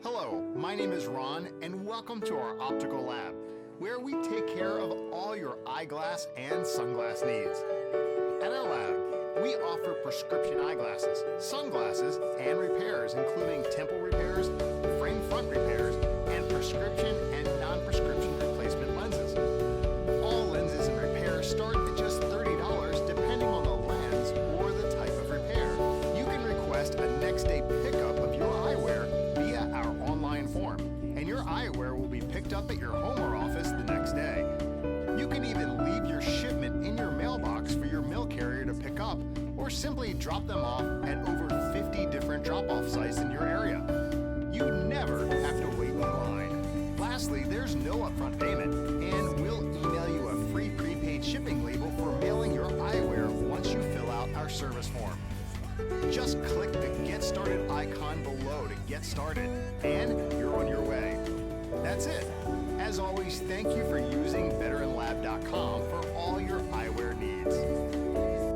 Hello, my name is Ron, and welcome to our optical lab, where we take care of all your eyeglass and sunglass needs. At our lab, we offer prescription eyeglasses, sunglasses, and repairs, including temple repairs, frame front repairs, and prescription and non-prescription replacement lenses. All lenses and repairs start at just $30, depending on the lens or the type of repair. You can request a next-day pickup of your eyewear via our online form, and your eyewear will be picked up at your home or office the next day. You can even leave your shipment in your mailbox for your mail carrier to pick up, or simply drop them off at over 50 different drop-off sites in your area. You never have to wait in line. Lastly, there's no upfront payment, and we'll email you a free prepaid shipping label for mailing your eyewear once you fill out our service form. Just click the Get Started icon below to get started, and you're on your way. That's it. As always, thank you for using veteranlab.com for all your eyewear